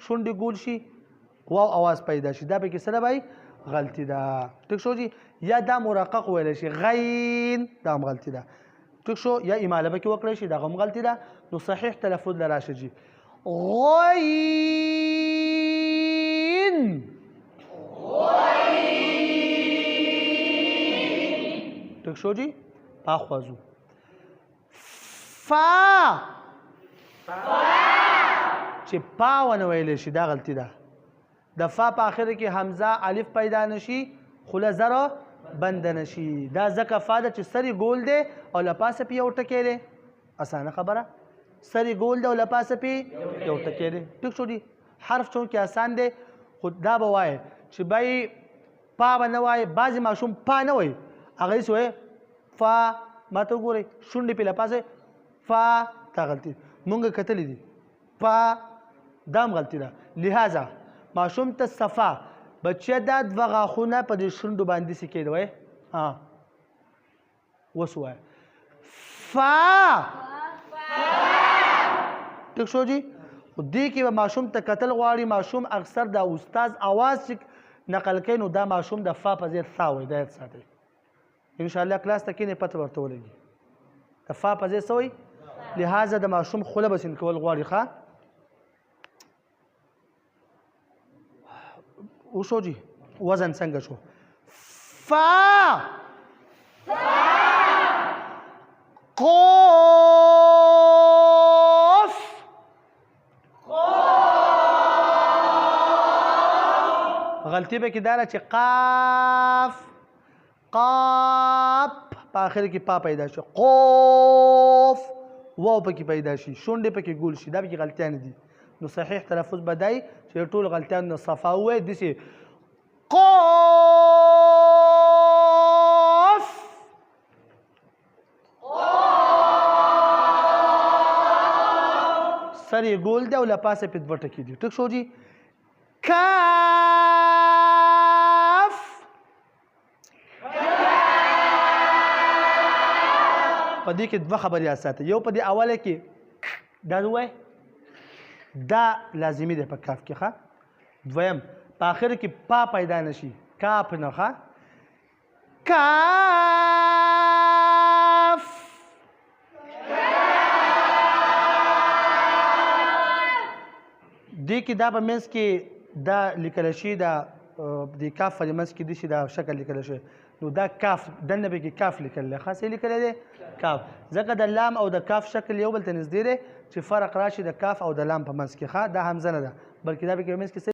شونډې ګول شي واو आवाज پیدا شي دا پکې سره وای غلطي ده ټیک شو جی یا دا مرقق ویل شي غین دا هم غلطي ده ټیک شو یا اماله پکې وکړی شي دا هم غلطي ده نو صحیح تلفظ لراشه جی غین ټیک شو جی پاخوازو فا چې پا ونه ویل شي دا غلطي ده د فا په اخر کې حمزه الف پیدا نشي خله زره بند نشي دا ځکه فا ده چې سری ګول دی او لپاسه پې یو ټکی دی اسانه خبره سری ګول دی او لپاسه پې یو ټکی دی ټیک شو دي حرف چونکې آسان دی خو دا به وایي چې بای پا به نه وایي بعضې ماشوم پا نه وایي هغه هېڅ وایي فا ما ته وګورئ شونډې پې لپاسه فا دا غلطي مونږ کتلی دي پا دا هم غلطي ده لہذا ماشوم ته صفا بچه دا دوه غاښونه په دې شونډو باندې سې کېده وایي اوس ووایه فا ټیک شو جي خو دې کې به ماشوم ته کتل غواړي ماشوم اکثر د استاذ اواز چې نقل کوي نو دا ماشوم د فا په ځای ثا وایي دا یاد ساتئ انشاءالله کلاس ته کښېنئ پته ورته ولګي د فا په ځای څه وایي لہذا د ماشوم خوله به سین کول غواړي ښه وشو جی وزن څنګه شو فا قاف غلطي به کې دا چې قاف قاف په اخر کې پا پیدا شي قاف واو پکې پیدا شي شونډې پکې ګول شي دا پکې غلطیان دي نو صحیح تلفظ بدای چې ټول غلطیان نو صفا وای دسي قاف سری ګول دی او لپاسه په دوه ټکي دي ټیک شو جی کاف په دې کې دوه خبرې اساته یو په دې اوله کې دا وای دا لازمی دی په کاف کې ښه دویم په آخر کې پا پیدا نشي کاف نه ښه کاف دې کې دا په منځ کې دا لیکلی شي دا د کاف په منځ کې داسې دا شکل لیکلی شي نو دا کاف دننه به کې کاف لیکلی ښه څه لیکلی دی کاف ځکه د لام او د کاف شکل یو بل ته نږدې دی چې فرق راشي د کاف او د لام په منځ کې ښه دا همزه نه ده بلکې دا به کې منځ کې